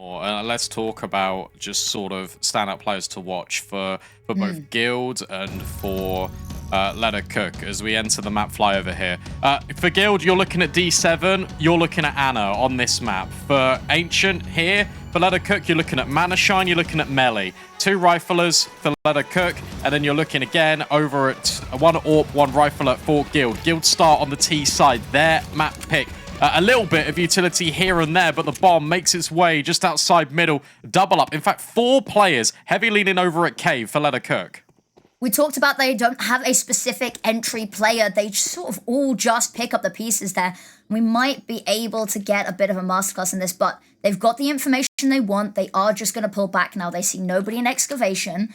Let's talk about just sort of standout players to watch for both Guild and for KiTKaT as we enter the map flyover here. For Guild, you're looking at D7, you're looking at Ana on this map. For Ancient here, for KiTKaT, you're looking at Manashine, you're looking at Meli. 2 riflers for KiTKaT, and then you're looking again over at 1 AWP, 1 rifler for Guild. Guild start on the T side, their map pick. A little bit of utility here and there, but the bomb makes its way just outside middle. Double up. In fact, 4 players heavy leaning over at Cave for KiTKaT. We talked about they don't have a specific entry player. They sort of all just pick up the pieces there. We might be able to get a bit of a masterclass in this, but they've got the information they want. They are just going to pull back now. They see nobody in excavation.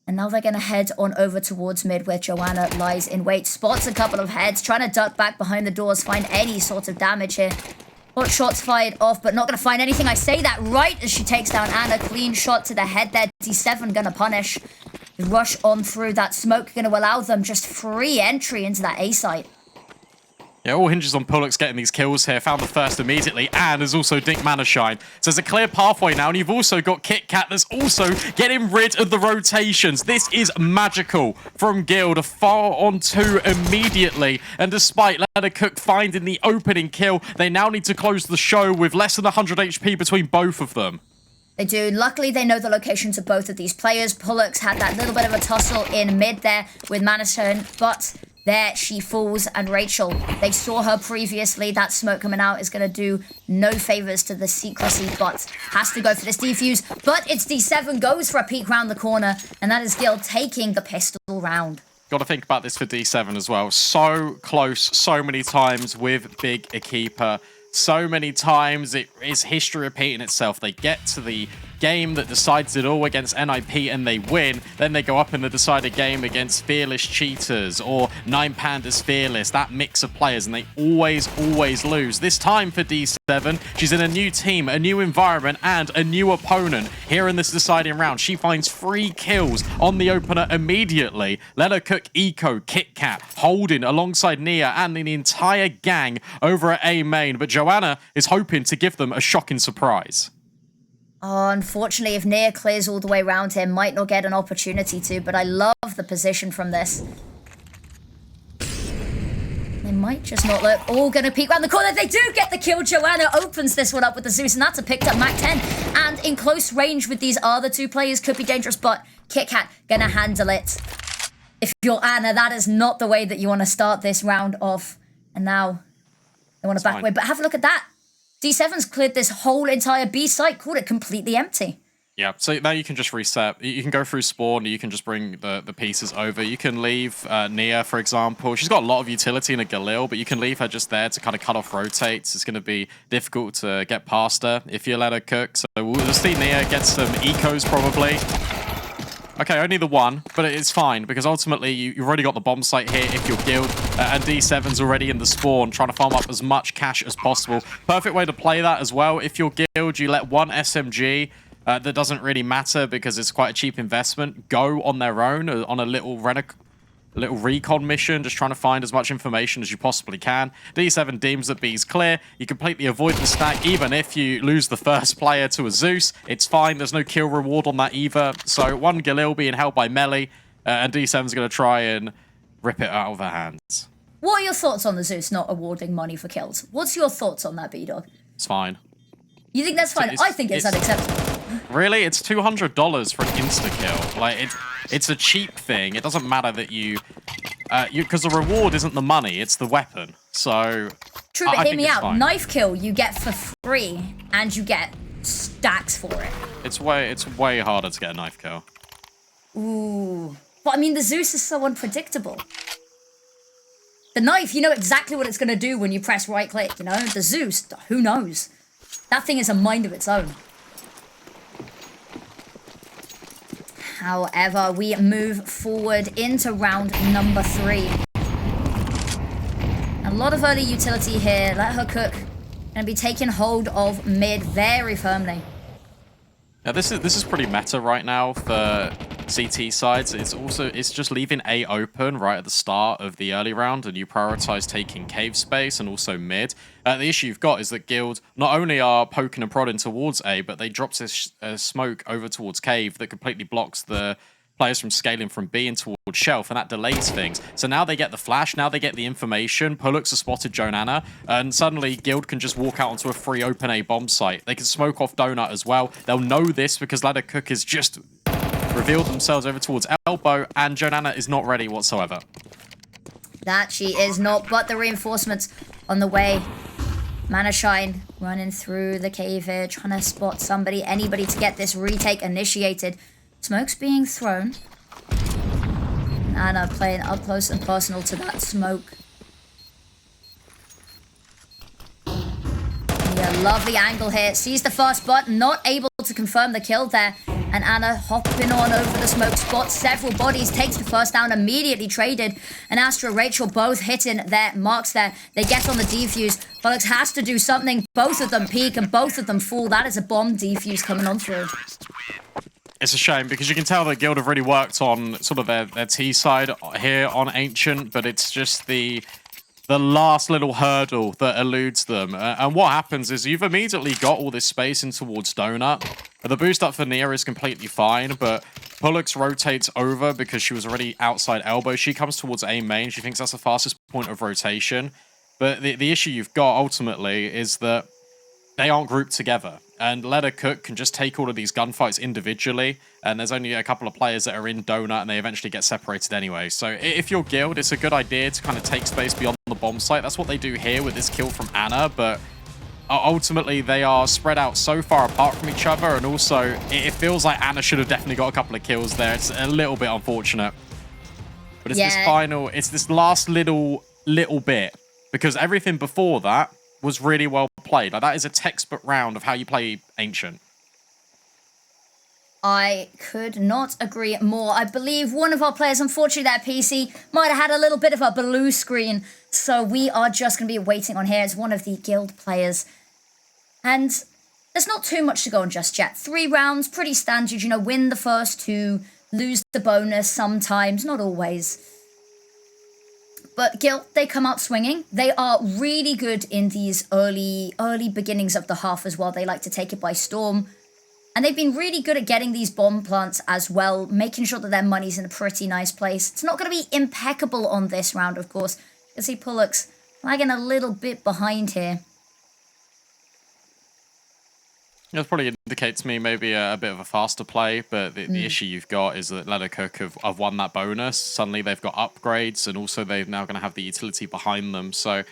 And now they're going to head on over towards mid where Joanna lies in wait. Spots a couple of heads, trying to duck back behind the doors, find any sort of damage here. Got shots fired off, but not going to find anything. I say that right as she takes down Ana. Clean shot to the head there. D7 going to punish. Rush on through that smoke, going to allow them just free entry into that A site. Yeah, all hinges on Pullux getting these kills here. Found the first immediately, and has also dinked Manashine. So there's a clear pathway now, and you've also got KiTKaT that's also getting rid of the rotations. This is magical from Guild. A far on 2 immediately, and despite KiTKaT finding the opening kill, they now need to close the show with less than 100 HP between both of them. They do. Luckily, they know the locations of both of these players. Pullux had that little bit of a tussle in mid there with Manashine, but there she falls, and RacheLL, they saw her previously. That smoke coming out is going to do no favors to the secrecy, but has to go for this defuse. But it's D7, goes for a peek round the corner, and that is Guild taking the pistol round. Got to think about this for D7 as well. So close, so many times with Big Keeper. So many times it is history repeating itself. They get to the game that decides it all against NIP and they win. Then they go up in the decided game against Fearless Cheaters or 9 Pandas Fearless, that mix of players, and they always lose. This time for D7, she's in a new team, a new environment, and a new opponent. Here in this deciding round, she finds 3 kills on the opener immediately. KiTKaT, Eco, KiTKaT, holding alongside Nia and the entire gang over at A main. But Joanna is hoping to give them a shocking surprise. Oh, unfortunately, if Nia clears all the way around here, might not get an opportunity to, but I love the position from this. They might just not look. All going to peek around the corner. They do get the kill. Joanna opens this one up with the Zeus, and that's a picked up Mac 10. And in close range with these other 2 players could be dangerous, but KiTKaT going to handle it. If you're Ana, that is not the way that you want to start this round off. And now they want to back away. But have a look at that. D7's cleared this whole entire B site, called it completely empty. Yeah, so now you can just reset. You can go through spawn, you can just bring the pieces over. You can leave Nia, for example. She's got a lot of utility in a Galil, but you can leave her just there to kind of cut off rotates. It's going to be difficult to get past her if you let her cook. So we'll just see Nia get some ecos probably. Okay, only the 1, but it's fine, because ultimately you've already got the bomb site here if you're Guild, and D7's already in the spawn, trying to farm up as much cash as possible. Perfect way to play that as well. If you're Guild, you let 1 SMG, that doesn't really matter because it's quite a cheap investment, go on their own on a little recon mission, just trying to find as much information as you possibly can. D7 deems that B's clear. You completely avoid the stack, even if you lose the first player to a Zeus. It's fine. There's no kill reward on that either. So 1 Galil being held by Meli, and D7's going to try and rip it out of her hands. What are your thoughts on the Zeus not awarding money for kills? What's your thoughts on that, B-Dog? It's fine. You think that's fine? I think it's unacceptable. Really? It's $200 for an insta-kill. Like, it's a cheap thing. It doesn't matter that because the reward isn't the money, it's the weapon. So, true, but hear me out. Fine. Knife kill you get for free, and you get stacks for it. It's way harder to get a knife kill. Ooh. But I mean, the Zeus is so unpredictable. The knife, you know exactly what it's going to do when you press right click, you know? The Zeus, who knows? That thing is a mind of its own. However, we move forward into round number 3. A lot of early utility here. Let her cook. And be taking hold of mid very firmly. Yeah, this is pretty meta right now for CT sides, it's just leaving A open right at the start of the early round, and you prioritize taking cave space and also mid. The issue you've got is that Guild not only are poking and prodding towards A, but they dropped this smoke over towards cave that completely blocks the players from scaling from B and towards shelf, and that delays things. So now they get the flash, now they get the information. Pullux has spotted Joanana, and suddenly Guild can just walk out onto a free open A bomb site. They can smoke off Donut as well. They'll know this because Laddercook has just revealed themselves over towards elbow, and Joanana is not ready whatsoever. That she is not, but the reinforcements on the way. Mana Shine running through the cave here, trying to spot somebody, anybody to get this retake initiated. Smoke's being thrown. Anna playing up close and personal to that smoke. Yeah, lovely angle here. Sees the first button, not able to confirm the kill there. And Anna hopping on over the smoke spot. Several bodies, takes the first down, immediately traded. And Astra, Rachel both hitting their marks there. They get on the defuse. Pullux has to do something. Both of them peak and both of them fall. That is a bomb defuse coming on through. It's a shame because you can tell that Guild have really worked on sort of their T side here on Ancient, but it's just the last little hurdle that eludes them. And what happens is you've immediately got all this space in towards Donut. The boost up for Nia is completely fine, but Pullux rotates over because she was already outside elbow. She comes towards A main. She thinks that's the fastest point of rotation. But the issue you've got ultimately is that they aren't grouped together. And Laddercook can just take all of these gunfights individually, and there's only a couple of players that are in Donut, and they eventually get separated anyway. So if you're Guild, it's a good idea to kind of take space beyond the bomb site. That's what they do here with this kill from Anna, but ultimately they are spread out so far apart from each other, and also it feels like Anna should have definitely got a couple of kills there. It's a little bit unfortunate. But it's this last little bit, because everything before that was really well played. Like, that is a textbook round of how you play Ancient. I could not agree more. I believe one of our players, unfortunately, their PC might have had a little bit of a blue screen, so we are just going to be waiting on here as one of the Guild players. And there's not too much to go on just yet. 3 rounds, pretty standard, you know, win the first 2, lose the bonus sometimes, not always. But Guild, they come out swinging. They are really good in these early beginnings of the half as well. They like to take it by storm. And they've been really good at getting these bomb plants as well, making sure that their money's in a pretty nice place. It's not going to be impeccable on this round, of course. You can see Pullux lagging a little bit behind here. That probably indicates to me maybe a bit of a faster play, but the issue you've got is that Laddercook have won that bonus. Suddenly they've got upgrades, and also they're now going to have the utility behind them. So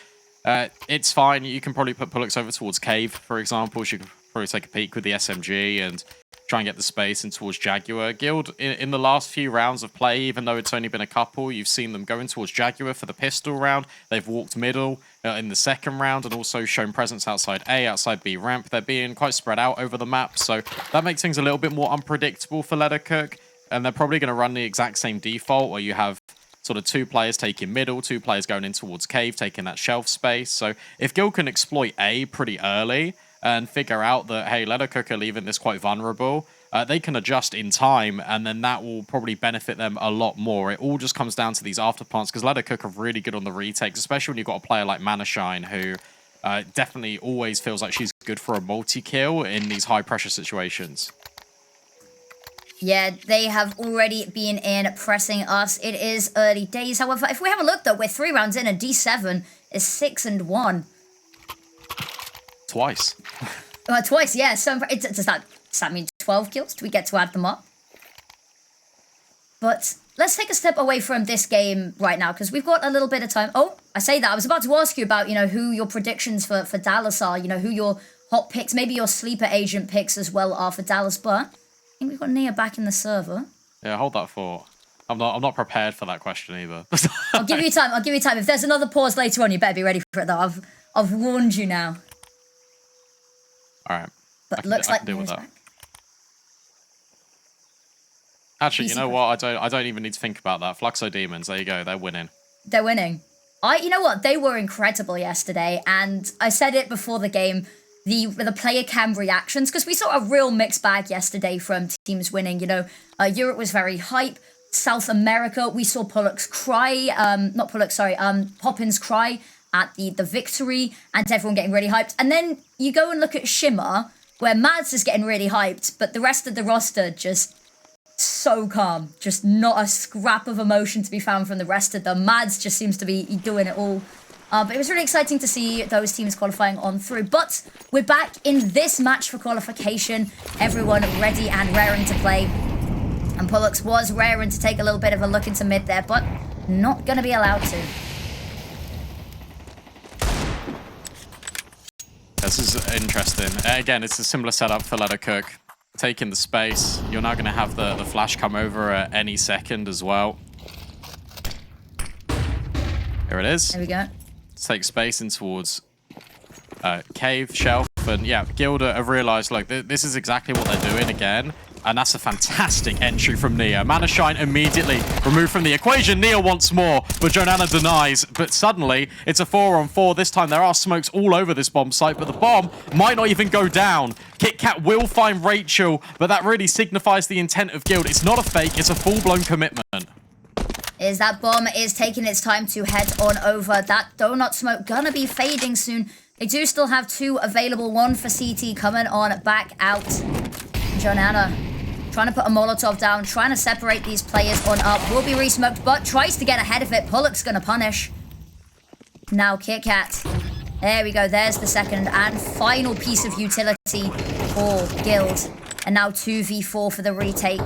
it's fine. You can probably put Pullux over towards Cave, for example. She could probably take a peek with the SMG and try and get the space in towards Jaguar. Guild, in the last few rounds of play, even though it's only been a couple, you've seen them going towards Jaguar for the pistol round. They've walked middle in the second round and also shown presence outside A, outside B ramp. They're being quite spread out over the map, so that makes things a little bit more unpredictable for Laddercook. And they're probably going to run the exact same default where you have sort of 2 players taking middle, 2 players going in towards Cave, taking that shelf space. So if Guild can exploit A pretty early and figure out that, hey, Laddercook are leaving this quite vulnerable, they can adjust in time, and then that will probably benefit them a lot more. It all just comes down to these afterplants, because Laddercook are really good on the retakes, especially when you've got a player like Mana Shine, who definitely always feels like she's good for a multi-kill in these high-pressure situations. Yeah, they have already been in pressing us. It is early days. However, if we have a look, though, we're 3 rounds in, and D7 is 6-1. Twice. Twice, yeah. So does that mean 12 kills? Do we get to add them up? But let's take a step away from this game right now, because we've got a little bit of time. Oh, I say that. I was about to ask you about, you know, who your predictions for Dallas are, you know, who your hot picks, maybe your sleeper agent picks as well are for Dallas, but I think we've got Nia back in the server. Yeah, hold that thought. I'm not prepared for that question either. I'll give you time. I'll give you time. If there's another pause later on, you better be ready for it, though. I've warned you now. All right. But looks like deal with that. Back. Actually, you know what? I don't even need to think about that. Fluxo Demons, there you go. They're winning. They're winning. You know what? They were incredible yesterday, and I said it before the game. the player cam reactions, because we saw a real mixed bag yesterday from teams winning. You know, Europe was very hype. South America, we saw Pollux cry, not Pollux, sorry, Poppins cry at the victory, and everyone getting really hyped. And then you go and look at Shimmer, where Mads is getting really hyped, but the rest of the roster just so calm. Just not a scrap of emotion to be found from the rest of them. Mads just seems to be doing it all. But it was really exciting to see those teams qualifying on through. But we're back in this match for qualification. Everyone ready and raring to play. And Pollux was raring to take a little bit of a look into mid there, but not going to be allowed to. This is interesting. Again, it's a similar setup for KiTKaT. Taking the space. You're now going to have the flash come over at any second as well. Here it is. There we go. Let's take space in towards cave, shelf. And yeah, Gilda have realized, like, this is exactly what they're doing again. And that's a fantastic entry from Nia. Mana Shine immediately removed from the equation. Nia wants more, but Joanana denies. But suddenly, it's a 4-on-4. This time, there are smokes all over this bomb site, but the bomb might not even go down. KiTKaT will find RacheLL, but that really signifies the intent of Guild. It's not a fake, it's a full-blown commitment. Is that bomb is taking its time to head on over. That donut smoke gonna be fading soon. They do still have 2 available. 1 for CT coming on back out. Joanana trying to put a Molotov down, trying to separate these players on up. Will be resmoked, but tries to get ahead of it. Pollux gonna punish. Now KiTKaT. There we go. There's the second and final piece of utility for Guild. And now 2v4 for the retake.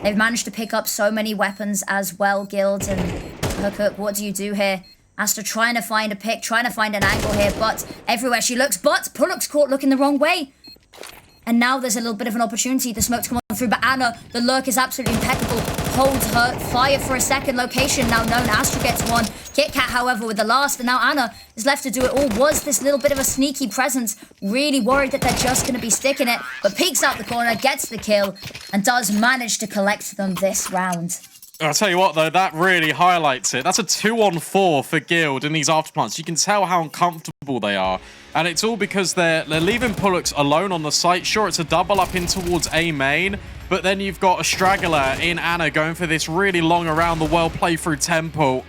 They've managed to pick up so many weapons as well, Guild. And KiTKaT, what do you do here? Astra trying to find a pick, trying to find an angle here, but everywhere she looks, but Pollux caught looking the wrong way. And now there's a little bit of an opportunity. The smoke to come on through, but Anna, the lurk is absolutely impeccable. Holds her fire for a second. Location now known. Astra gets one. KiTKaT, however, with the last. And now Anna is left to do it all. Was this little bit of a sneaky presence. Really worried that they're just going to be sticking it. But peeks out the corner, gets the kill, and does manage to collect them this round. I'll tell you what, though, that really highlights it. That's a 2-on-4 for Guild in these afterplants. You can tell how uncomfortable they are. And it's all because they're leaving Pollux alone on the site. Sure, it's a double up in towards A main, but then you've got a straggler in Anna going for this really long around the world playthrough temple.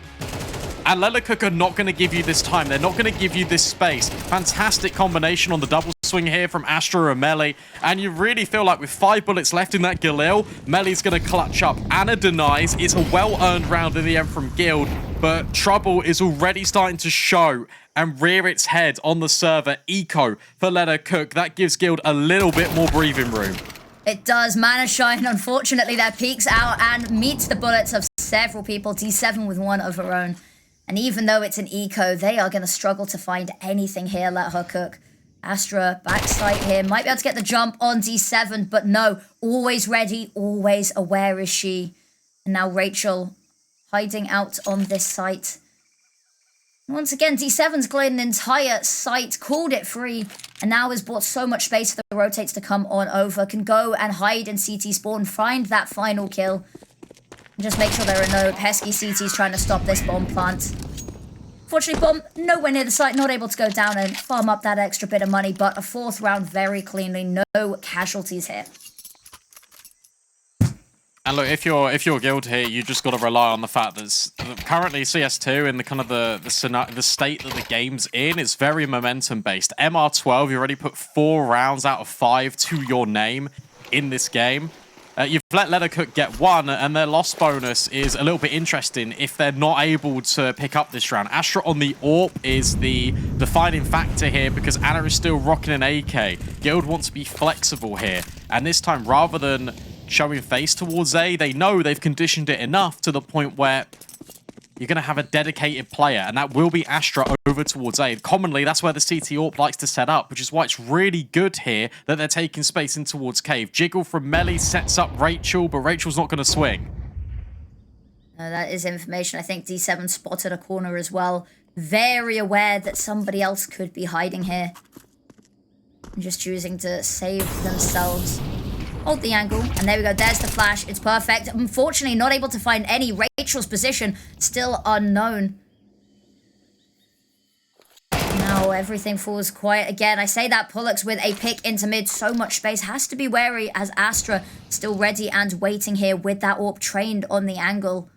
And KiTKaT are not going to give you this time. They're not going to give you this space. Fantastic combination on the double swing here from Astra and Meli. And you really feel like with 5 bullets left in that Galil, Meli's going to clutch up. Anna denies. It's a well-earned round in the end from Guild. But trouble is already starting to show and rear its head on the server. Eco for KiTKaT. That gives Guild a little bit more breathing room. It does. Mana Shine, unfortunately, that peeks out and meets the bullets of several people. D7 with 1 of her own. And even though it's an eco, they are going to struggle to find anything here. Let her cook. Astra, backside here. Might be able to get the jump on D7, but no. Always ready, always aware is she. And now RacheLL hiding out on this site. Once again, D7's cleared an entire site, called it free, and now has bought so much space for the rotates to come on over. Can go and hide in CT spawn, find that final kill. And just make sure there are no pesky CTs trying to stop this bomb plant. Fortunately, bomb nowhere near the site, not able to go down and farm up that extra bit of money, but a 4th round very cleanly, no casualties here. And look, if you're Guild here, you just got to rely on the fact that currently CS2 in the kind of the state that the game's in is very momentum based. MR12, you already put 4 rounds out of 5 to your name in this game. You've let KiTKaT get 1, and their loss bonus is a little bit interesting if they're not able to pick up this round. Astra on the AWP is the defining factor here because Anna is still rocking an AK. Guild wants to be flexible here, and this time, rather than showing face towards A, they know they've conditioned it enough to the point where you're going to have a dedicated player, and that will be Astra over towards A. Commonly, that's where the CT AWP likes to set up, which is why it's really good here that they're taking space in towards Cave. Jiggle from Meli sets up RacheLL, but RacheLL's not going to swing. That is information. I think D7 spotted a corner as well. Very aware that somebody else could be hiding here. And just choosing to save themselves. Hold the angle, and there we go. There's the flash. It's perfect. Unfortunately, not able to find any. RacheLL's position still unknown. Now now everything falls quiet again. I say that Pollux with a pick into mid, so much space, has to be wary as Astra still ready and waiting here with that AWP trained on the angle.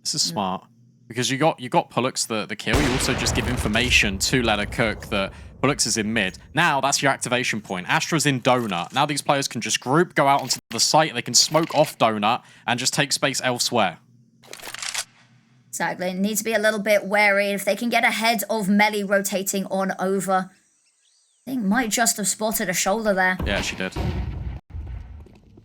This is smart because you got Pollux the kill. You also just give information to KiTKaT that Pollux is in mid. Now that's your activation point. Astra's in donut. Now these players can just group, go out onto the site. They can smoke off donut and just take space elsewhere. Exactly. Need to be a little bit wary. If they can get ahead of meli rotating on over. I think might just have spotted a shoulder there. Yeah, she did.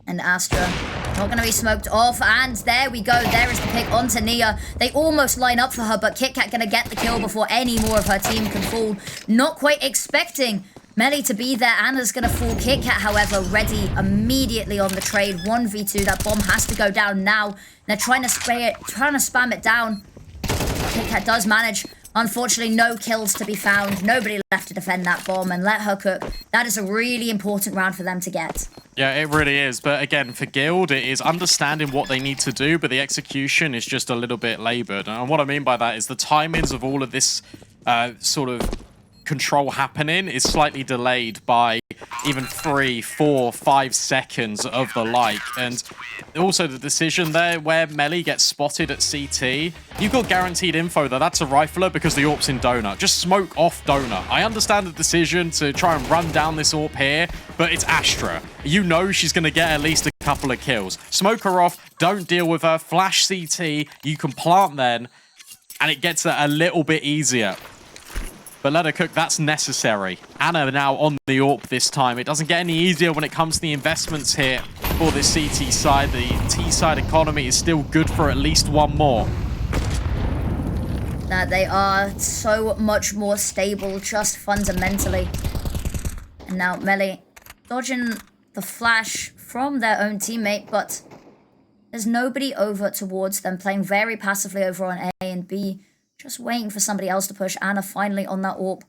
And Astra not going to be smoked off. And there we go. There is the pick onto Nia. They almost line up for her, but KiTKaT going to get the kill before any more of her team can fall. Not quite expecting meli to be there. Anna's going to fall. KiTKaT, however, ready immediately on the trade. 1v2. That bomb has to go down now. They're trying to spray it, trying to spam it down. KiTKaT does manage. Unfortunately, no kills to be found. Nobody left to defend that bomb and let her cook. That is a really important round for them to get. Yeah, it really is. But again, for Guild, it is understanding what they need to do, but the execution is just a little bit labored. And what I mean by that is the timings of all of this sort of control happening is slightly delayed by even 3, 4, 5 seconds of the like. And also the decision there where meli gets spotted at CT, you've got guaranteed info that that's a rifler because the AWP's in donut. Just smoke off donut. I understand the decision to try and run down this AWP here, but it's Astra. You know she's going to get at least a couple of kills. Smoke her off, don't deal with her, flash CT, you can plant then, and it gets a little bit easier. But KiTKaT, that's necessary. Anna now on the AWP this time. It doesn't get any easier when it comes to the investments here for this CT side. The T side economy is still good for at least one more. They are so much more stable, just fundamentally. And now meli dodging the flash from their own teammate, but there's nobody over towards them, playing very passively over on A and B. Just waiting for somebody else to push. Anna finally on that AWP,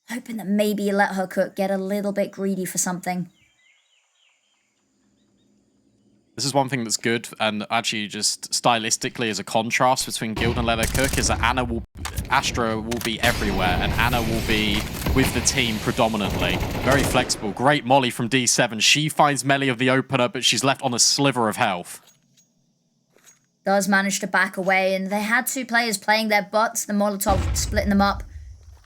hoping that maybe let her cook, get a little bit greedy for something. This is one thing that's good, and actually just stylistically as a contrast between Guild and KiTKaT is that Astra will be everywhere, and Anna will be with the team predominantly. Very flexible. Great molly from D7. She finds meli of the opener, but she's left on a sliver of health. Does manage to back away, and they had 2 players playing their butts. The Molotov splitting them up.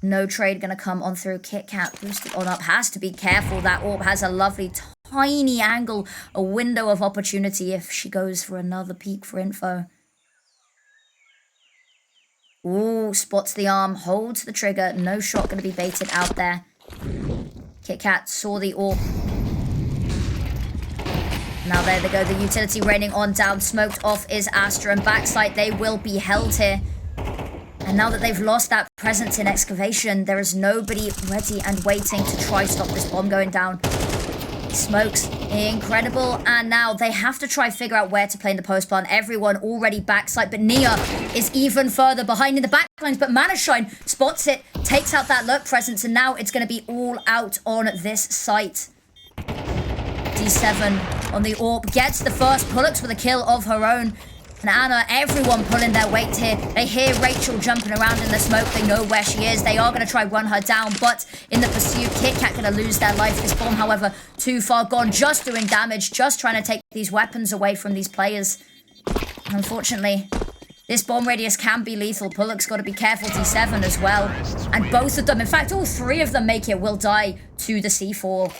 No trade going to come on through. KiTKaT boosted on up. Has to be careful. That AWP has a lovely tiny angle, a window of opportunity if she goes for another peek for info. Ooh, spots the arm, holds the trigger. No shot going to be baited out there. KiTKaT saw the AWP. Now there they go, the utility raining on down. Smoked off is Astra, and backside they will be held here. And now that they've lost that presence in excavation, there is nobody ready and waiting to try stop this bomb going down. Smokes, incredible. And now they have to try figure out where to play in the post plant. Everyone already backside, but Nia is even further behind in the backlines. But Manashine spots it, takes out that lurk presence, and now it's going to be all out on this site. D7 on the AWP, gets the first Pollux with a kill of her own. And Anna, everyone pulling their weight here. They hear RacheLL jumping around in the smoke. They know where she is. They are going to try run her down, but in the pursuit, KiTKaT going to lose their life. This bomb, however, too far gone, just doing damage, just trying to take these weapons away from these players. And unfortunately, this bomb radius can be lethal. Pollux got to be careful, D7 as well. And both of them, in fact, all 3 of them make it, will die to the C4.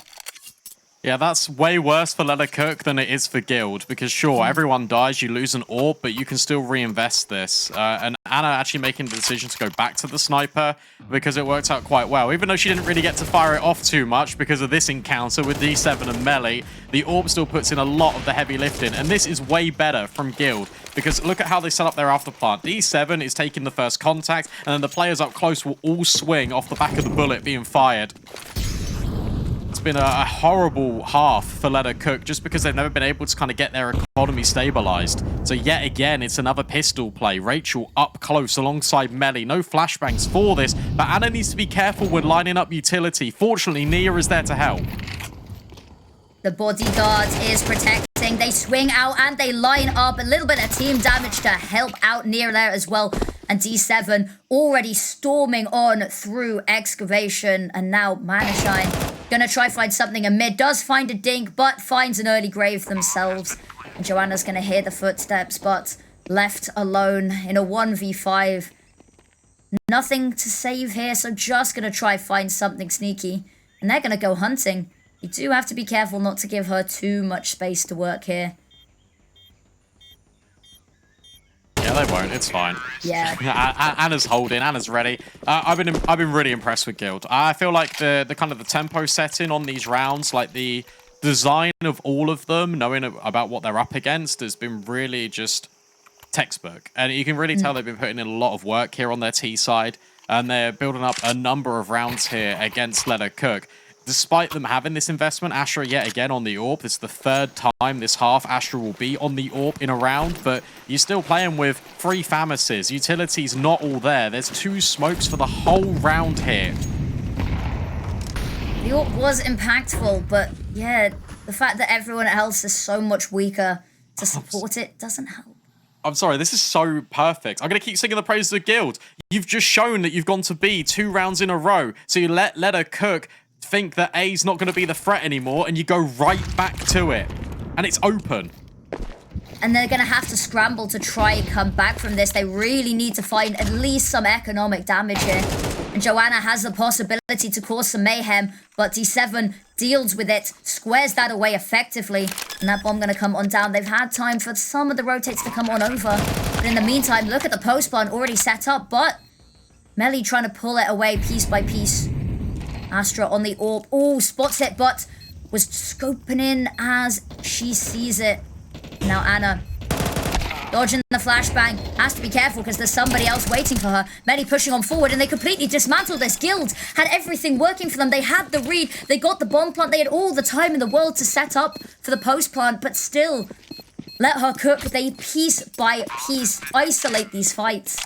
Yeah, that's way worse for KiTKaT than it is for Guild, because sure, everyone dies, you lose an AWP, but you can still reinvest this. And Anna actually making the decision to go back to the sniper because it worked out quite well. Even though she didn't really get to fire it off too much because of this encounter with D7 and meli, the AWP still puts in a lot of the heavy lifting. And this is way better from Guild, because look at how they set up their afterplant. D7 is taking the first contact, and then the players up close will all swing off the back of the bullet being fired. It's been a horrible half for KiTKaT just because they've never been able to kind of get their economy stabilized. So yet again, it's another pistol play. RacheLL up close alongside meli. No flashbangs for this, but Anna needs to be careful when lining up utility. Fortunately, Nia is there to help. The bodyguard is protecting. They swing out and they line up. A little bit of team damage to help out Nia there as well. and D7 already storming on through excavation, and now Manashine gonna try find something in mid, does find a dink, but finds an early grave themselves. And Joanna's gonna hear the footsteps, but left alone in a 1v5. Nothing to save here, so just gonna try find something sneaky. And they're gonna go hunting. You do have to be careful not to give her too much space to work here. Yeah, they won't. It's fine. Yeah. Anna's holding. Anna's ready. I've been really impressed with Guild. I feel like the kind of the tempo setting on these rounds, like the design of all of them, knowing about what they're up against, has been really just textbook. And you can really tell they've been putting in a lot of work here on their T side, and they're building up a number of rounds here against Let Her Cook. Despite them having this investment, Astra yet again on the AWP. This is the third time this half Astra will be on the AWP in a round, but you're still playing with 3 Famises. Utility's not all there. There's 2 smokes for the whole round here. The AWP was impactful, but yeah, the fact that everyone else is so much weaker to support it doesn't help. I'm sorry, this is so perfect. I'm going to keep singing the praises of Guild. You've just shown that you've gone to B 2 rounds in a row, so you let Her Cook think that A's not going to be the threat anymore, and you go right back to it. And it's open. And they're going to have to scramble to try and come back from this. They really need to find at least some economic damage here. And Joanna has the possibility to cause some mayhem, but D7 deals with it, squares that away effectively, and that bomb going to come on down. They've had time for some of the rotates to come on over, but in the meantime, look at the post spawn already set up, but meli trying to pull it away piece by piece. Astra on the AWP. Oh, spots it, but was scoping in as she sees it. Now Anna dodging the flashbang. Has to be careful because there's somebody else waiting for her. meli pushing on forward, and they completely dismantled this. Guild had everything working for them. They had the read. They got the bomb plant. They had all the time in the world to set up for the post plant, but still, Let Her Cook. They piece by piece isolate these fights.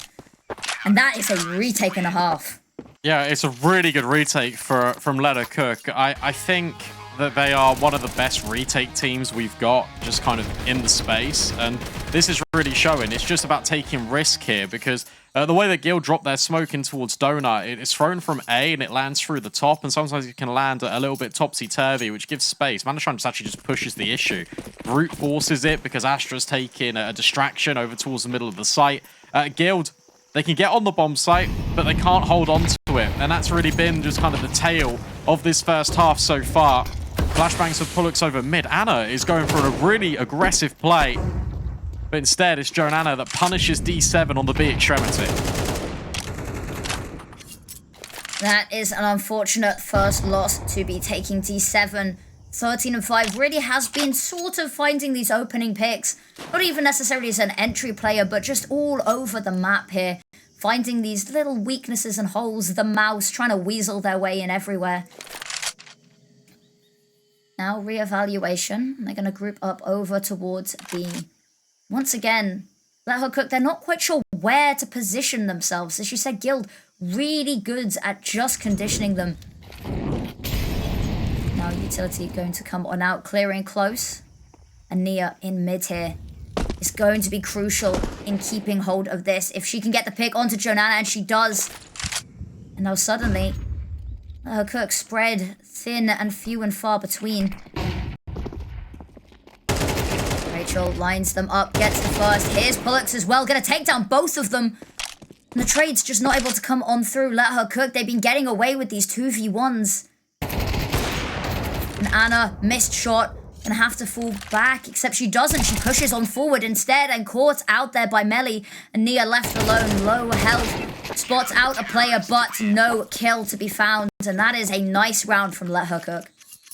And that is a retake and a half. Yeah, it's a really good retake from Let Her Cook. I think that they are one of the best retake teams we've got just kind of in the space, and this is really showing. It's just about taking risk here, because the way that Guild dropped their smoke in towards Donut, it's thrown from A and it lands through the top, and sometimes it can land a little bit topsy-turvy, which gives space. Manashine just actually just pushes the issue. Brute forces it because Astra's taking a distraction over towards the middle of the site. Guild, they can get on the bomb site, but they can't hold on to it. And that's really been just kind of the tale of this first half so far. Flashbangs of Pullux over mid. Anna is going for a really aggressive play, but instead it's Joanana that punishes D7 on the B extremity. That is an unfortunate first loss to be taking. D7 13-5 really has been sort of finding these opening picks, not even necessarily as an entry player, but just all over the map here, finding these little weaknesses and holes, the mouse trying to weasel their way in everywhere. Now reevaluation, they're going to group up over towards B. Once again, Let Her Cook, they're not quite sure where to position themselves. As you said, Guild really good at just conditioning them. Now Utility going to come on out, clearing close. And Nia in mid here is going to be crucial in keeping hold of this. If she can get the pick onto Joanana, and she does. And now suddenly, Let Her Cook spread thin and few and far between. RacheLL lines them up, gets the first. Here's Pullux as well, gonna take down both of them. And the trade's just not able to come on through. Let Her Cook, they've been getting away with these 2v1s. And Anna, missed shot, gonna have to fall back, except she doesn't. She pushes on forward instead and caught out there by meli. And Nia left alone, low health. Spots out a player, but no kill to be found. And that is a nice round from Let Her Cook.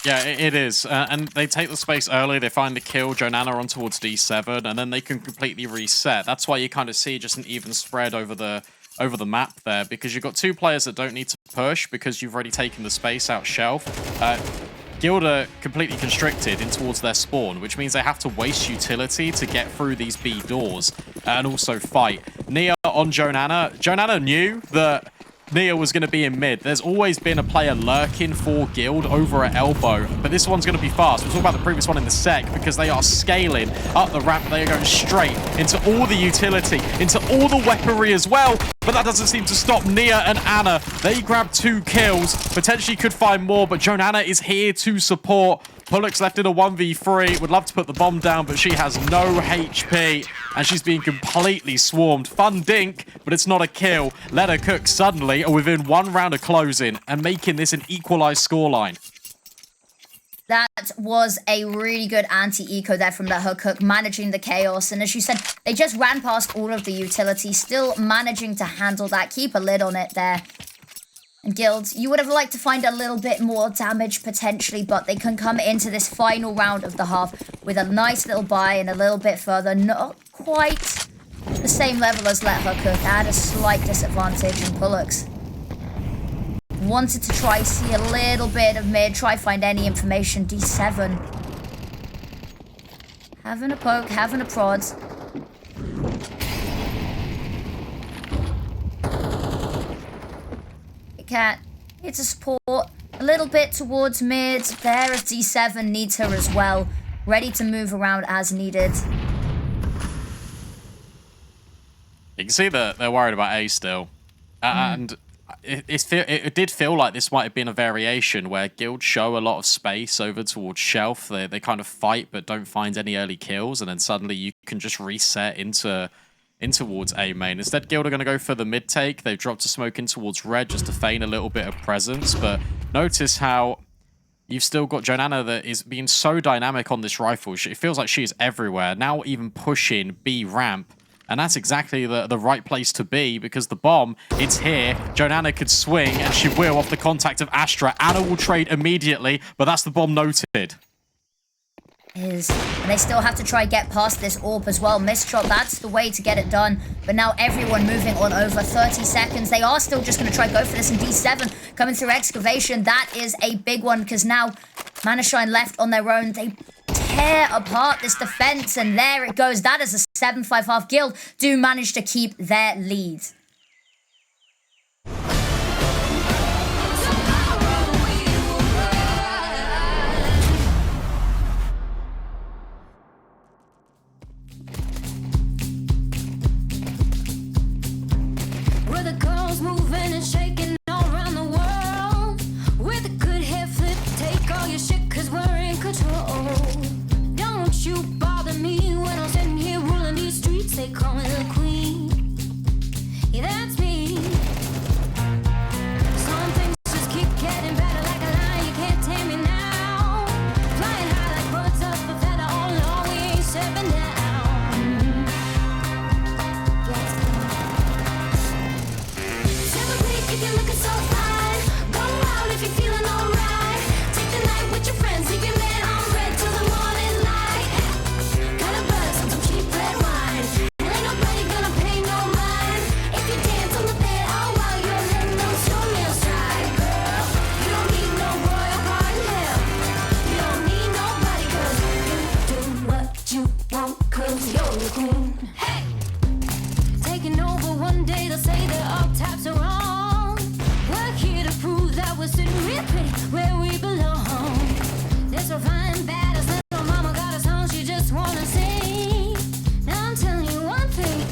Yeah, it is. And they take the space early. They find the kill. Joanana on towards D7, and then they can completely reset. That's why you kind of see just an even spread over the map there, because you've got 2 players that don't need to push because you've already taken the space out shelf. Guild are completely constricted in towards their spawn, which means they have to waste utility to get through these B doors and also fight. Nia on Joanana. Joanana knew that Nia was going to be in mid. There's always been a player lurking for Guild over at elbow, but this one's going to be fast. We'll talk about the previous one in the sec because they are scaling up the ramp. They are going straight into all the utility, into all the weaponry as well, but that doesn't seem to stop Nia and Anna. They grab 2 kills, potentially could find more, but Joanana is here to support. Pullock's left in a 1v3, would love to put the bomb down, but she has no HP, and she's being completely swarmed. Fun dink, but it's not a kill. Let her cook suddenly are within 1 round of closing and making this an equalized scoreline. That was a really good anti-eco there from Let Her Cook, managing the chaos. And as you said, they just ran past all of the utility, still managing to handle that, keep a lid on it there. And Guild, you would have liked to find a little bit more damage potentially, but they can come into this final round of the half with a nice little buy and a little bit further. Not quite the same level as Let Her Cook. Had a slight disadvantage in Pullocks. Wanted to try see a little bit of mid, try find any information. D7. Having a poke, having a prod. KiTKaT, it's a support, a little bit towards mid. There as D7 needs her as well. Ready to move around as needed. You can see that they're worried about A still. And it did feel like this might have been a variation where Guild show a lot of space over towards Shelf. They kind of fight but don't find any early kills, and then suddenly you can just reset in towards A main. Instead, Guild are going to go for the mid take. They've dropped a smoke in towards red just to feign a little bit of presence, but notice how you've still got Joanana that is being so dynamic on this rifle. It feels like she is everywhere, now even pushing B ramp. And that's exactly the right place to be because the bomb, it's here. Joanana could swing, and she will off the contact of Astra. Anna will trade immediately, but that's the bomb noted. And they still have to try get past this AWP as well. Missed shot, that's the way to get it done. But now everyone moving on over 30 seconds. They are still just going to try go for this in D7. Coming through Excavation, that is a big one because now Manashine left on their own. They tear apart this defense, and there it goes. That is a 7-5 half. Guild do manage to keep their lead. Where the girls moving and shaking all around the world. With a good hair flip, take all your shit, cause we're in control. Don't you bother me when I'm sitting here ruling these streets. They call me the queen. Yeah, that's me. Some things just keep getting better like a lion. You can't tame me now. Flying high like birds of a feather. Oh no, we ain't stepping down. Celebrate if you're looking so fine. Go out if you're feeling alright. Take the night with your friends. Leave your man on red till the morning light. Got a buzz on some cheap red wine. And ain't nobody gonna pay no mind. If you dance on the bed, oh wow, you're letting those showmills strike. Girl, you don't need no royal part in hell. You don't need nobody, cause you do what you want, cause you're the queen. Hey! Taking over one day, they'll say that all taps are on. We're here to prove that we're sitting real pretty where we belong. This refined badass little mama got a song she just wanna sing. Now I'm telling you one thing,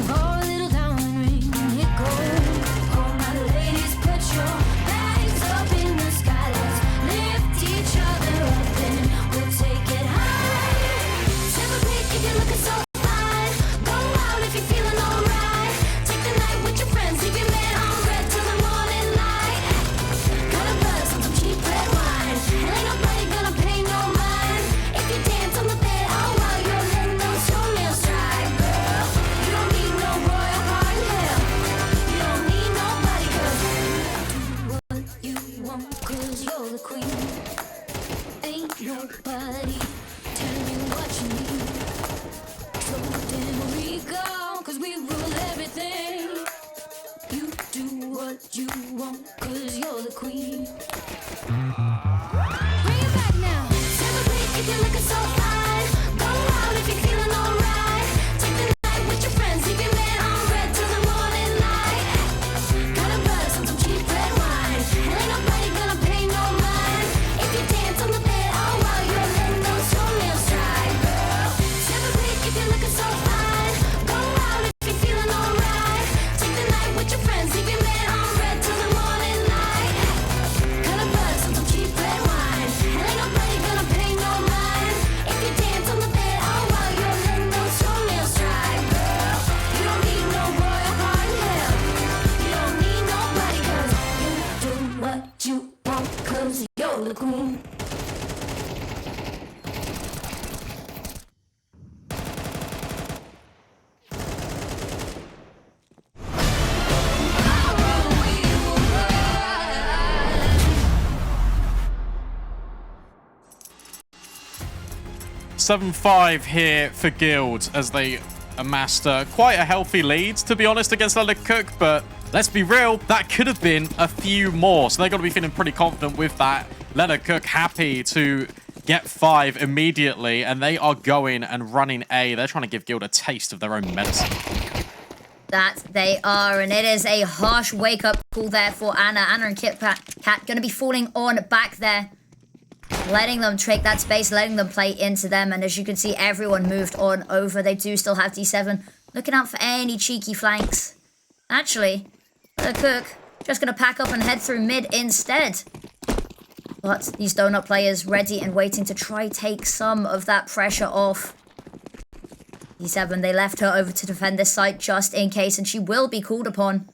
for a little diamond ring, it goes. All my ladies, put your bags up in the sky. Let's lift each other up and we'll take it high. Celebrate if you're looking so fine. Go out if you're feeling alright. Take the night with your friends. Leave your man on red till the morning light. Got a buzz on some cheap red wine. And ain't nobody gonna pay no mind. If you dance on the bed, oh wow, you're letting those showmills strike. Girl, you don't need no royal part in hell. You don't need nobody, cause you do what you want, cause you're the queen. Ain't nobody telling you what you need. So then we go, cause we rule everything. You do what you want, cause you're the queen. Bring it back now. Celebrate if you're looking so fine. Go out if you're feeling alright. Take the night with your friends. Leave your man on red till the morning light. Got a buzz on some the queen. Seven 5 here for Guild as they amassed quite a healthy lead, to be honest, against KiTKaT, but let's be real, that could have been a few more, so they're going to be feeling pretty confident with that. KiTKaT happy to get 5 immediately, and they are going and running A. They're trying to give Guild a taste of their own medicine. That they are, and it is a harsh wake-up call there for Anna. Anna and KiTKaT going to be falling on back there, letting them take that space, letting them play into them, and as you can see, everyone moved on over. They do still have D7, looking out for any cheeky flanks. Actually, KiTKaT just going to pack up and head through mid instead. But these donut players ready and waiting to try take some of that pressure off. D7, they left her over to defend this site just in case, and she will be called upon.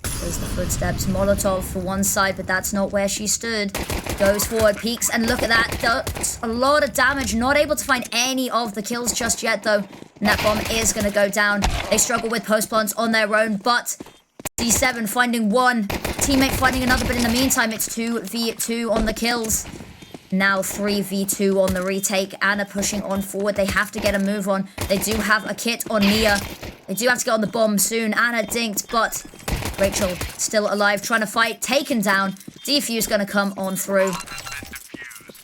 There's the footsteps. Molotov for one side, but that's not where she stood. Goes forward, peeks, and look at that. Does a lot of damage. Not able to find any of the kills just yet, though. And that bomb is going to go down. They struggle with post-plants on their own, but D7 finding one. Teammate finding another, but in the meantime, it's 2v2 on the kills. Now 3v2 on the retake. Anna pushing on forward. They have to get a move on. They do have a kit on Nia. They do have to get on the bomb soon. Anna dinked, but RacheLL still alive, trying to fight. Taken down. Defuse going to come on through.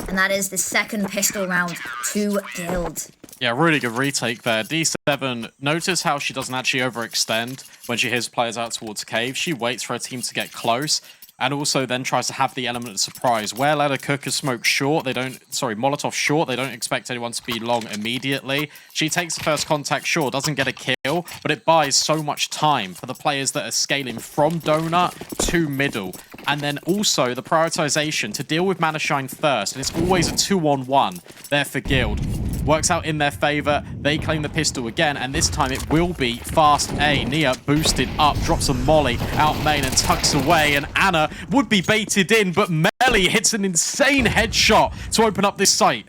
And that is the second pistol round to Guild. Yeah, really good retake there. D7, notice how she doesn't actually overextend when she hears players out towards cave. She waits for her team to get close, and also then tries to have the element of surprise. Where KiTKaT is smoked short, Molotov short, they don't expect anyone to be long immediately. She takes the first contact, sure, doesn't get a kill, but it buys so much time for the players that are scaling from donut to middle. And then also the prioritization to deal with Mana Shine first, and it's always a 2-on-1 there for Guild. Works out in their favor. They claim the pistol again, and this time it will be fast A. Nia boosted up, drops a molly out main and tucks away, and Anna would be baited in, but meli hits an insane headshot to open up this site.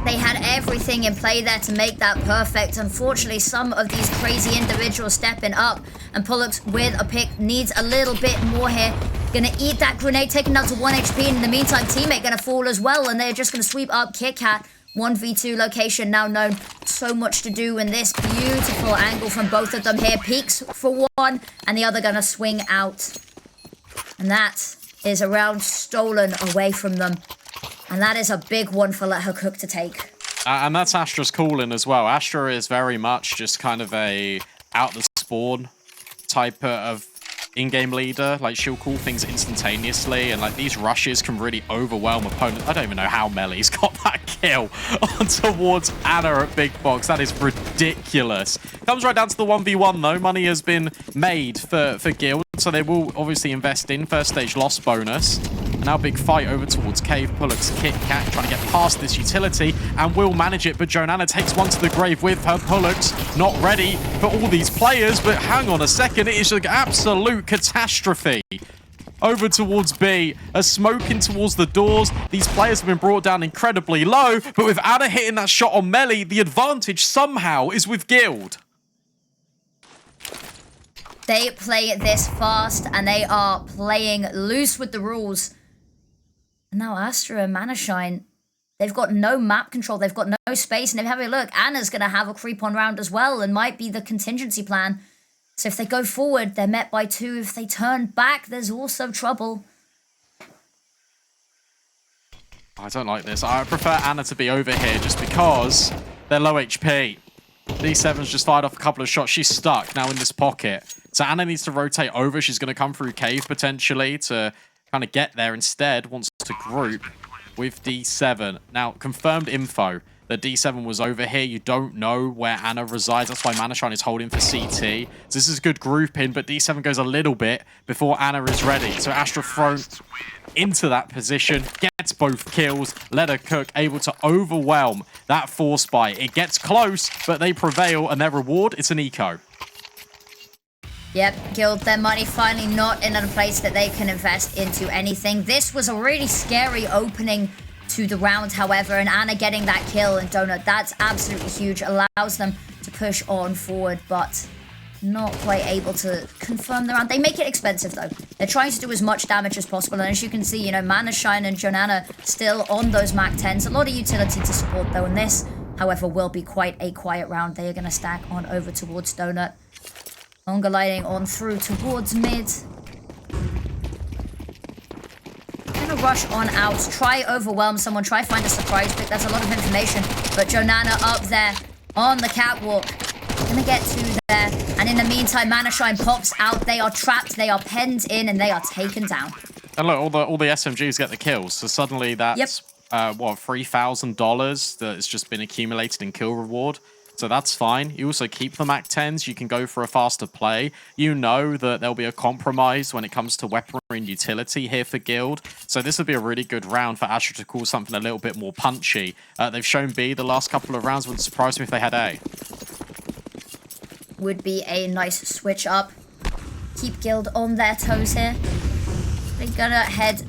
They had everything in play there to make that perfect. Unfortunately, some of these crazy individuals stepping up, and Pullux with a pick needs a little bit more here. Gonna eat that grenade, taken down to 1 HP, and in the meantime, teammate gonna fall as well, and they're just gonna sweep up KiTKaT. 1v2 location now known. So much to do in this beautiful angle from both of them here. Peeks for one, and the other gonna swing out. And that is a round stolen away from them. And that is a big one for KiTKaT to take. And that's Astra's calling as well. Astra is very much just kind of a out the spawn type of in-game leader. Like, she'll call things instantaneously, and like these rushes can really overwhelm opponents. I don't even know how meli's got that kill on towards Anna at Big Box. That is ridiculous. Comes right down to the 1v1 though. Money has been made for Guild, so they will obviously invest in first stage loss bonus. And now big fight over towards cave. Pullux, KiTKaT trying to get past this utility and will manage it, but Joanana takes one to the grave with her Pullux. Not ready for all these players, but hang on a second, it is an absolute catastrophe. Over towards B, a smoking towards the doors. These players have been brought down incredibly low, but with Anna hitting that shot on meli, the advantage somehow is with Guild. They play this fast, and they are playing loose with the rules. And now Astra and Mana Shine, they've got no map control, they've got no space, and if you have a look, Anna's going to have a creep on round as well, and might be the contingency plan. So if they go forward, they're met by 2. If they turn back, there's also trouble. I don't like this. I prefer Anna to be over here just because they're low HP. D7's just fired off a couple of shots. She's stuck now in this pocket. So Anna needs to rotate over. She's going to come through cave potentially to kind of get there instead. Wants to group with D7. Now, confirmed info that D7 was over here. You don't know where Anna resides. That's why Mana Shine is holding for CT. So this is good grouping, but D7 goes a little bit before Anna is ready. So Astra thrown into that position, gets both kills. KiTKaT able to overwhelm that force buy. It gets close, but they prevail, and their reward, it's an eco. Yep, Guild, their money finally not in a place that they can invest into anything. This was a really scary opening to the round, however, and Ana getting that kill and Donut, that's absolutely huge. Allows them to push on forward, but not quite able to confirm the round. They make it expensive, though. They're trying to do as much damage as possible, and as you can see, you know, Manashine and Joanana still on those Mac 10s. A lot of utility to support, though, and this, however, will be quite a quiet round. They are going to stack on over towards Donut. Longer lighting on through towards mid. Gonna rush on out, try overwhelm someone, try find a surprise pick. That's a lot of information, but Joanana up there on the catwalk. Gonna get to there, and in the meantime, Manashine pops out. They are trapped, they are penned in, and they are taken down. And look, all the SMGs get the kills, so suddenly that's what, $3,000 that has just been accumulated in kill reward. So that's fine. You also keep the Mac 10s. You can go for a faster play. You know that there'll be a compromise when it comes to weaponry and utility here for Guild. So this would be a really good round for Astra to call something a little bit more punchy. They've shown B the last couple of rounds. Wouldn't surprise me if they had A. Would be a nice switch up. Keep Guild on their toes here. They're gonna head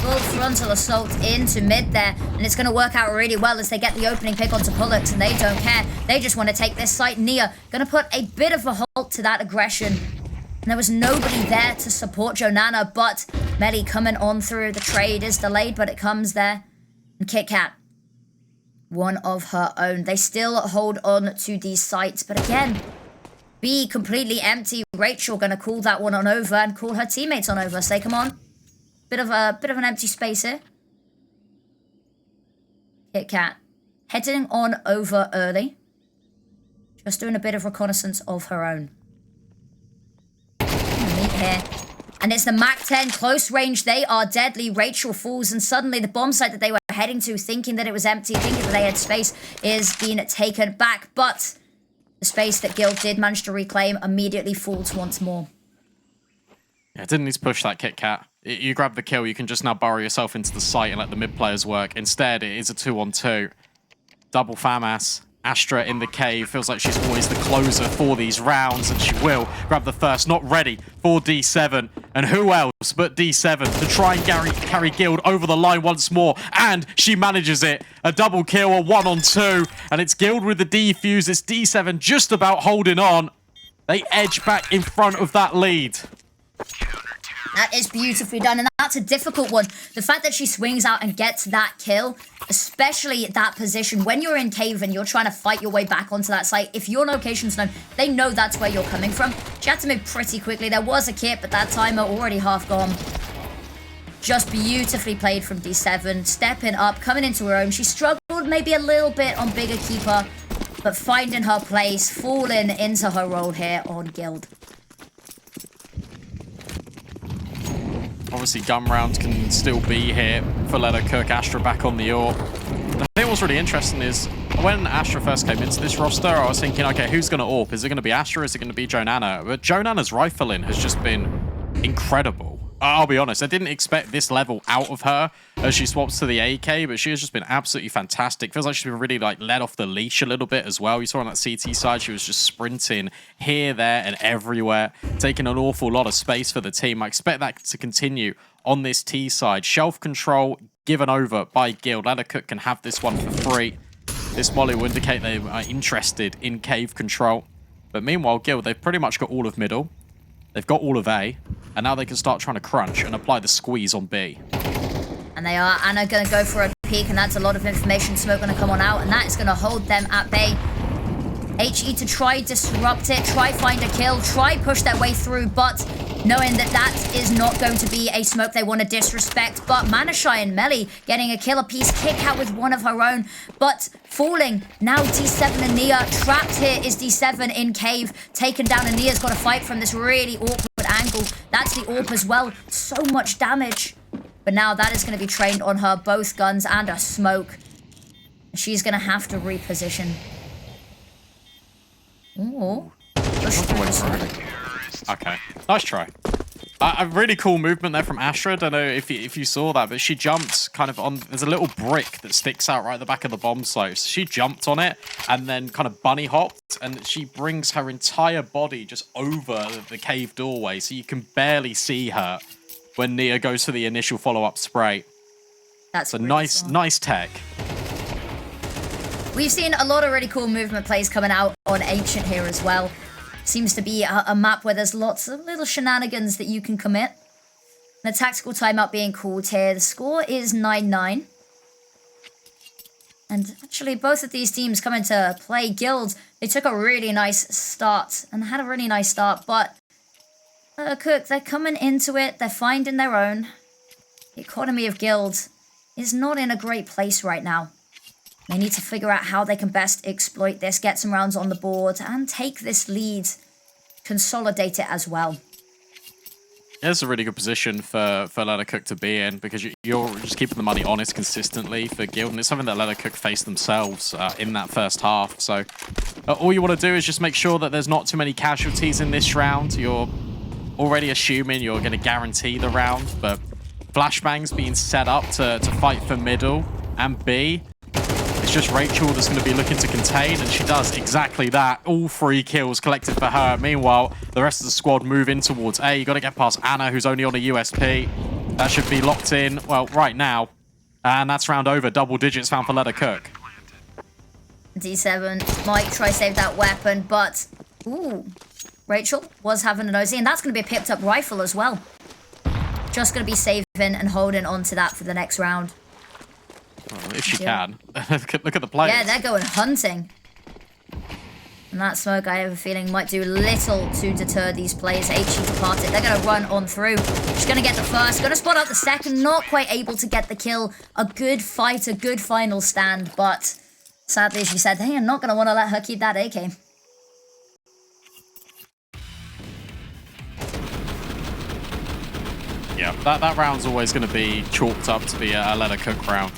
full frontal assault into mid there, and it's going to work out really well as they get the opening pick onto Pullux, and they don't care. They just want to take this site. Nia going to put a bit of a halt to that aggression. And there was nobody there to support Joanana, but Meli coming on through. The trade is delayed, but it comes there. And KiTKaT, one of her own. They still hold on to these sites, but again, B completely empty. RacheLL going to call that one on over and call her teammates on over. Say, come on. Bit of an empty space here. KiTKaT heading on over early. Just doing a bit of reconnaissance of her own. Meet here. And it's the Mac 10 close range. They are deadly. RacheLL falls, and suddenly the bomb site that they were heading to, thinking that it was empty, thinking that they had space, is being taken back. But the space that Guild did manage to reclaim immediately falls once more. Yeah, didn't need to push that KiTKaT. You grab the kill, you can just now burrow yourself into the site and let the mid players work. Instead, it is a 2-on-2. Double FAMAS. Astra in the cave. Feels like she's always the closer for these rounds, and she will grab the first. Not ready for D7. And who else but D7 to try and carry Guild over the line once more. And she manages it. A double kill, a 1-on-2. And it's Guild with the defuse. It's D7 just about holding on. They edge back in front of that lead. That is beautifully done, and that's a difficult one. The fact that she swings out and gets that kill, especially at that position, when you're in cave and you're trying to fight your way back onto that site, if your location's known, they know that's where you're coming from. She had to move pretty quickly. There was a kit, but that timer already half gone. Just beautifully played from D7, stepping up, coming into her own. She struggled maybe a little bit on bigger keeper, but finding her place, falling into her role here on Guild. Obviously, gun rounds can still be here for let her cook Astra back on the AWP. I think what's really interesting is when Astra first came into this roster, I was thinking, okay, who's going to AWP? Is it going to be Astra? Is it going to be Joanana? But Joanana's rifling has just been incredible. I'll be honest, I didn't expect this level out of her as she swaps to the AK, but she has just been absolutely fantastic. Feels like she's been really like let off the leash a little bit as well. You saw on that CT side, she was just sprinting here, there, and everywhere, taking an awful lot of space for the team. I expect that to continue on this T side. Shelf control given over by Guild. KiTKaT can have this one for free. This molly will indicate they are interested in cave control. But meanwhile, Guild, they've pretty much got all of middle. They've got all of A, and now they can start trying to crunch and apply the squeeze on B. And they are. Ana going to go for a peek, and that's a lot of information. Smoke going to come on out, and that is going to hold them at bay. HE to try disrupt it, try find a kill, try push their way through, but knowing that that is not going to be a smoke they want to disrespect. But Manashine and Meli getting a kill apiece, KiTKaT with one of her own, but falling. Now D7 and Nia trapped here is D7 in cave, taken down, and Nia's got to fight from this really awkward angle. That's the AWP as well, so much damage. But now that is going to be trained on her, both guns and a smoke. She's going to have to reposition. Ooh. Okay, nice try. A really cool movement there from Astra. I don't know if you saw that, but she jumped kind of on... There's a little brick that sticks out right at the back of the bomb site. So she jumped on it and then kind of bunny hopped, and she brings her entire body just over the cave doorway, so you can barely see her when Nia goes for the initial follow-up spray. That's a really nice tech. We've seen a lot of really cool movement plays coming out on Ancient here as well. Seems to be a map where there's lots of little shenanigans that you can commit. The tactical timeout being called here. The score is 9-9. And actually, both of these teams coming to play Guild. They took a really nice start and had a really nice start. But Cook, they're coming into it. They're finding their own. The economy of Guild is not in a great place right now. They need to figure out how they can best exploit this, get some rounds on the board, and take this lead, consolidate it as well. It's a really good position for KiTKaT to be in, because you're just keeping the money honest consistently for Guild, and it's something that KiTKaT faced themselves in that first half. So all you want to do is just make sure that there's not too many casualties in this round. You're already assuming you're going to guarantee the round, but flashbangs being set up to fight for middle, and B, it's just RacheLL that's going to be looking to contain, and she does exactly that. All 3 kills collected for her. Meanwhile, the rest of the squad move in towards A. You got to get past Anna, who's only on a USP. That should be locked in, well, right now. And that's round over. Double digits found for KiTKaT. D7 might try save that weapon, but ooh, RacheLL was having an OZ, and that's going to be a picked up rifle as well. Just going to be saving and holding on to that for the next round. Well, if she can. Look at the players. Yeah, they're going hunting. And that smoke, I have a feeling, might do little to deter these players. HE departed. They're going to run on through. She's going to get the first. Going to spot out the second. Not quite able to get the kill. A good fight, a good final stand. But sadly, she said, hey, I'm not going to want to let her keep that AK. Yeah, that round's always going to be chalked up to be a KiTKaT round.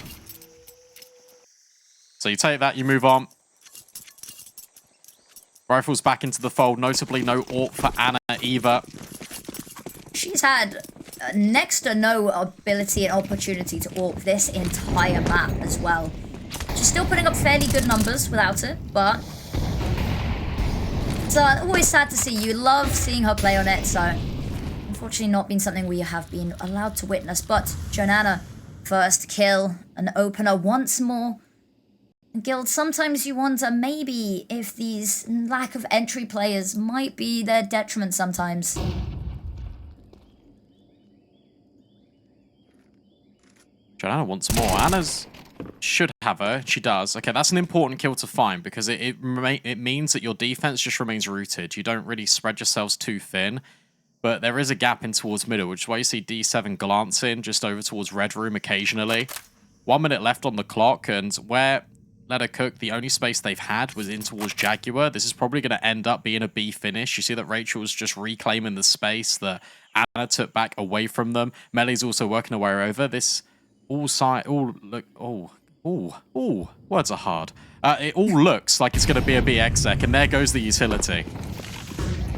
So you take that, you move on. Rifles back into the fold. Notably, no AWP for Anna either. She's had next to no ability and opportunity to AWP this entire map as well. She's still putting up fairly good numbers without it, but it's always sad to see. You love seeing her play on it, so unfortunately not been something we have been allowed to witness. But Joanana, first kill, an opener once more. Guild, sometimes you wonder maybe if these lack of entry players might be their detriment sometimes. Joanana wants more. Anna's should have her. She does. Okay, that's an important kill to find, because it means that your defense just remains rooted. You don't really spread yourselves too thin, but there is a gap in towards middle, which is why you see D7 glancing just over towards Red Room occasionally. 1 minute left on the clock, and where KiTKaT, the only space they've had was in towards Jaguar. This is probably going to end up being a B finish. You see that RacheLL is just reclaiming the space that Anna took back away from them. Meli's also working her way over. This words are hard. It all looks like it's going to be a B exec, and there goes the utility.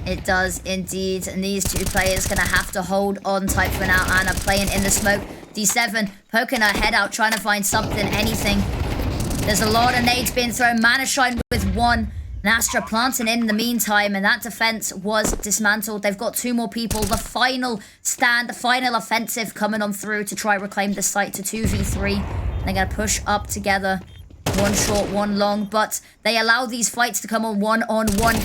It does indeed, and these two players going to have to hold on tight for now. Anna playing in the smoke. D7 poking her head out, trying to find something, anything. There's a lot of nades being thrown. Manashine with one. And Astra planting in the meantime, and that defense was dismantled. They've got 2 more people. The final stand, the final offensive coming on through to try reclaim the site to 2v3. They're going to push up together. 1 short, 1 long, but they allow these fights to come on one.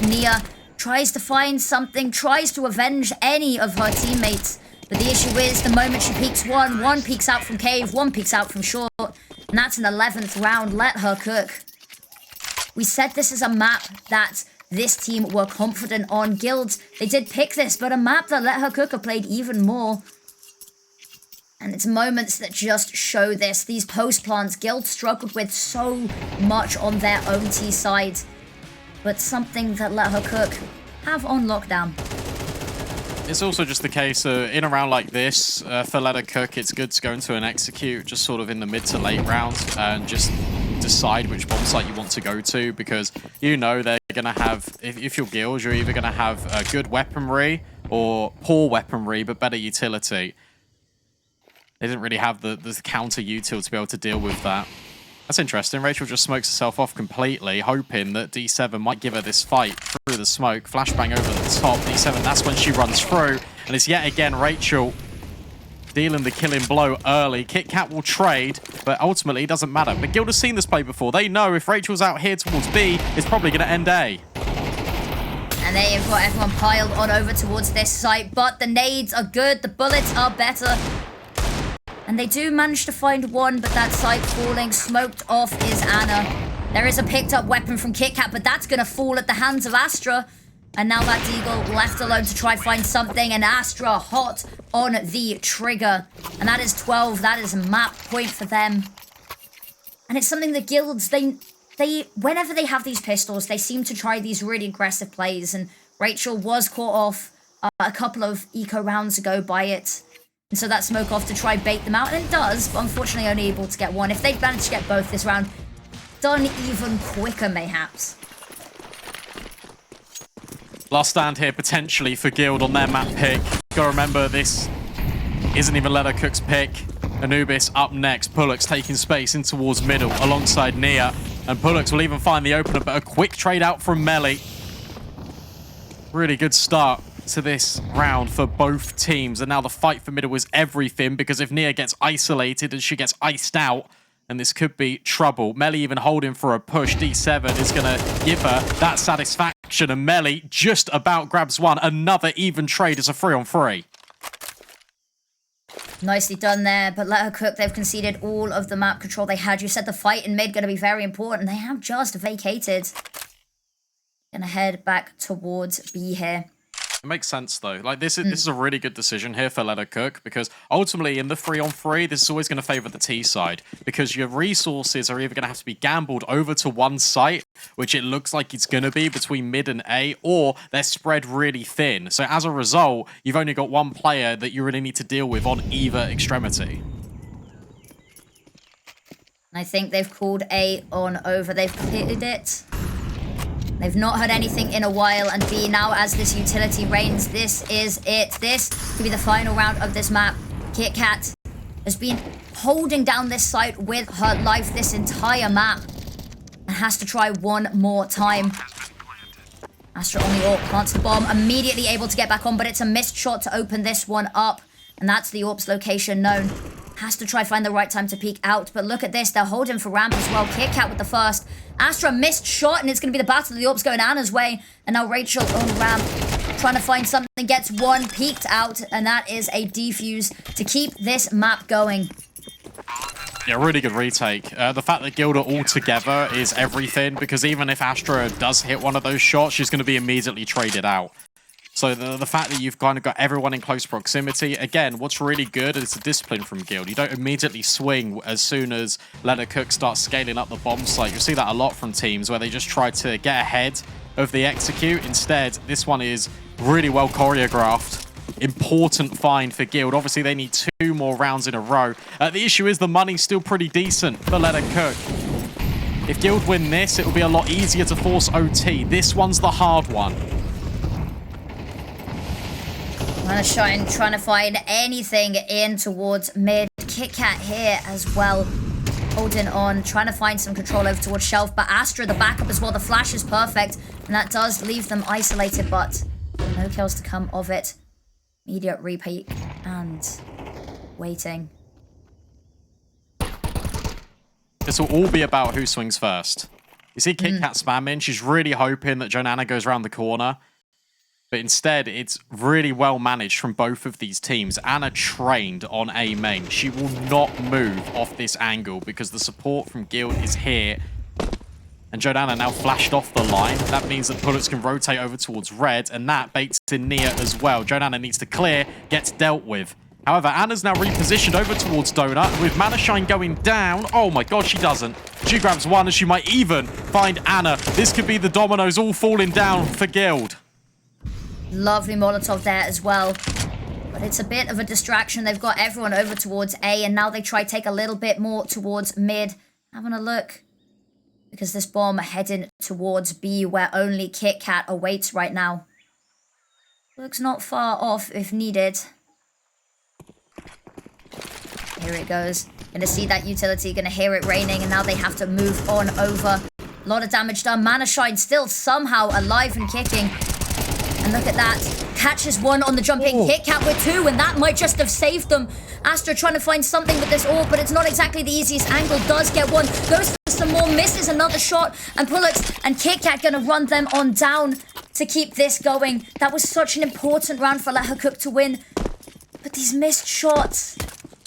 Nia tries to find something, tries to avenge any of her teammates. But the issue is, the moment she peeks one peeks out from cave, 1 peeks out from short. And that's an 11th round. Let her cook. We said this is a map that this team were confident on. Guilds, they did pick this, but a map that Let Her Cook have played even more. And it's moments that just show this. These post plants, Guild struggled with so much on their own T side. But something that Let Her Cook have on lockdown. It's also just the case in a round like this, for Let Her Cook, it's good to go into an execute just sort of in the mid to late rounds and just decide which bomb site you want to go to, because you know they're going to have, if you're Guild, you're either going to have good weaponry or poor weaponry, but better utility. They didn't really have the counter util to be able to deal with that. That's interesting. RacheLL just smokes herself off completely, hoping that D7 might give her this fight through the smoke. Flashbang over the top. D7, that's when she runs through. And it's yet again RacheLL dealing the killing blow early. KiTKaT will trade, but ultimately it doesn't matter. McGill has seen this play before. They know if RacheLL's out here towards B, it's probably going to end A. And there you've got everyone piled on over towards this site, but the nades are good, the bullets are better. And they do manage to find one, but that site falling, smoked off is Ana. There is a picked up weapon from KiTKaT, but that's going to fall at the hands of Astra. And now that Deagle left alone to try find something, and Astra hot on the trigger. And that is 12, that is a map point for them. And it's something that guilds, they whenever they have these pistols, they seem to try these really aggressive plays. And RacheLL was caught off a couple of eco rounds ago by it. And so that smoke off to try bait them out, and it does, but unfortunately only able to get one. If they'd managed to get both this round, done even quicker, mayhaps. Last stand here potentially for Guild on their map pick. Gotta remember, this isn't even LeatherCook's pick. Anubis up next. Pullux taking space in towards middle alongside Nia. And Pullux will even find the opener, but a quick trade out from meli. Really good start to this round for both teams, and now the fight for middle is everything, because if Nia gets isolated and she gets iced out, and this could be trouble. meli even holding for a push. D7 is going to give her that satisfaction, and meli just about grabs one. Another even trade is a 3-on-3. Nicely done there, but LeatherCook, they've conceded all of the map control they had. You said the fight in mid going to be very important. They have just vacated. Gonna head back towards B here. It makes sense though. Like this is a really good decision here for LeatherCook, because ultimately in the 3-on-3, this is always going to favor the T side, because your resources are either going to have to be gambled over to one site, which it looks like it's going to be between mid and A, or they're spread really thin. So as a result, you've only got one player that you really need to deal with on either extremity. I think they've called A on over. They've cleared it. They've not heard anything in a while, and B now as this utility reigns. This is it. This could be the final round of this map. KiTKaT has been holding down this site with her life this entire map and has to try one more time. Astra on the AWP, plants the bomb, immediately able to get back on, but it's a missed shot to open this one up, and that's the AWP's location known. Has to try find the right time to peek out, but look at this, they're holding for ramp as well. KiTKaT with the first. Astra missed shot, and it's going to be the battle of the AWPs going Ana's way, and now RacheLL on ramp, trying to find something, gets one, peeked out, and that is a defuse to keep this map going. Yeah, really good retake. The fact that Guild are all together is everything, because even if Astra does hit one of those shots, she's going to be immediately traded out. So the fact that you've kind of got everyone in close proximity, again, what's really good is the discipline from Guild. You don't immediately swing as soon as LeatherCook starts scaling up the bomb site. You'll see that a lot from teams where they just try to get ahead of the execute. Instead, this one is really well choreographed. Important find for Guild. Obviously, they need 2 more rounds in a row. The issue is the money's still pretty decent for LeatherCook. If Guild win this, it will be a lot easier to force OT. This one's the hard one. Trying to find anything in towards mid. KiTKaT here as well, holding on, trying to find some control over towards Shelf, but Astra the backup as well. The flash is perfect, and that does leave them isolated, but no kills to come of it. Immediate repeat and waiting. This will all be about who swings first. You see KiTKaT spamming. She's really hoping that Joanana goes around the corner. But instead, it's really well managed from both of these teams. Ana trained on A main. She will not move off this angle because the support from Guild is here. And Joanana now flashed off the line. That means that Pullux can rotate over towards red, and that baits in Nia as well. Joanana needs to clear, gets dealt with. However, Ana's now repositioned over towards Donut. With Mana Shine going down, oh my god, she doesn't. She grabs one, and she might even find Ana. This could be the dominoes all falling down for Guild. Lovely Molotov there as well. But it's a bit of a distraction. They've got everyone over towards A, and now they try to take a little bit more towards mid. Having a look. Because this bomb heading towards B, where only KiTKaT awaits right now. Looks not far off if needed. Here it goes. Gonna see that utility, gonna hear it raining, and now they have to move on over. A lot of damage done. Manashine still somehow alive and kicking. And look at that. Catches one on the jumping. KiTKaT with two, and that might just have saved them. Astra trying to find something with this orb, but it's not exactly the easiest angle. Does get one. Goes for some more. Misses another shot. And Pullux and KiTKaT gonna run them on down to keep this going. That was such an important round for Let Her Cook to win. But these missed shots.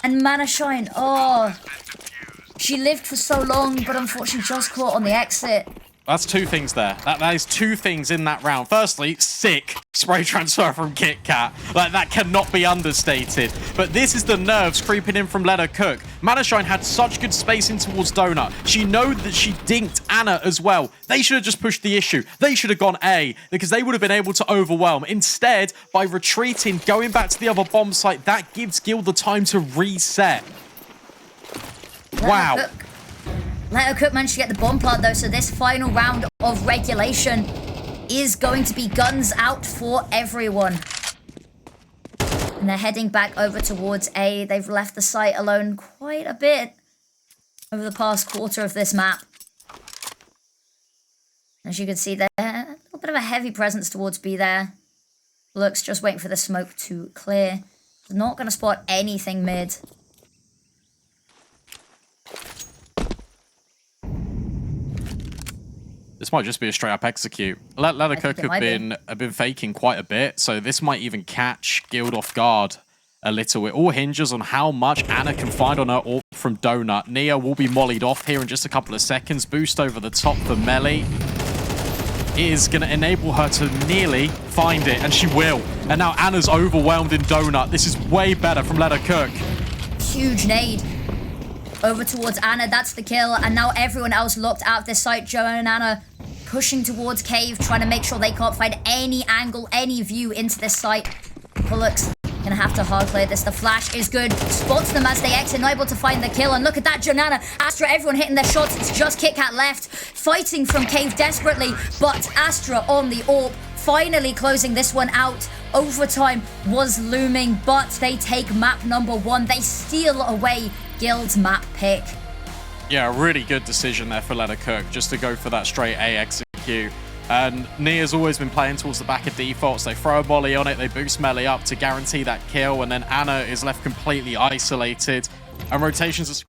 And Manashine, oh. She lived for so long, but unfortunately just caught on the exit. That's two things there. That is two things in that round. Firstly, sick spray transfer from KiTKaT. Like, that cannot be understated. But this is the nerves creeping in from Let Her Cook. Manashine had such good spacing towards Donut. She know that she dinked Anna as well. They should have just pushed the issue. They should have gone A, because they would have been able to overwhelm. Instead, by retreating, going back to the other bomb site, that gives Gil the time to reset. Wow. Let Her Cook managed to get the bomb plant though, so this final round of regulation is going to be guns out for everyone. And they're heading back over towards A. They've left the site alone quite a bit over the past quarter of this map. As you can see there, a little bit of a heavy presence towards B there. Looks just waiting for the smoke to clear. Not going to spot anything mid. This might just be a straight up execute. Let Her Cook have been faking quite a bit, so this might even catch Guild off guard a little. It all hinges on how much Anna can find on her orb from Donut. Nia will be mollied off here in just a couple of seconds. Boost over the top for Meli. It is going to enable her to nearly find it, and she will. And now Anna's overwhelmed in Donut. This is way better from Let Her Cook. Huge nade. Over towards Anna, that's the kill, and now everyone else locked out of this site. Joanana pushing towards Cave, trying to make sure they can't find any angle, any view into this site. Pullux gonna have to hard clear this. The flash is good, spots them as they exit, not able to find the kill. And look at that, Joanana, Astra, everyone hitting their shots. It's just KiTKaT left, fighting from Cave desperately, but Astra on the AWP, finally closing this one out. Overtime was looming, but they take map number 1. They steal away Guild's map pick. Yeah, a really good decision there for Let Her Cook, just to go for that straight A execute. And Nia's always been playing towards the back of defaults. They throw a molly on it, they boost Meli up to guarantee that kill, and then Anna is left completely isolated. And rotations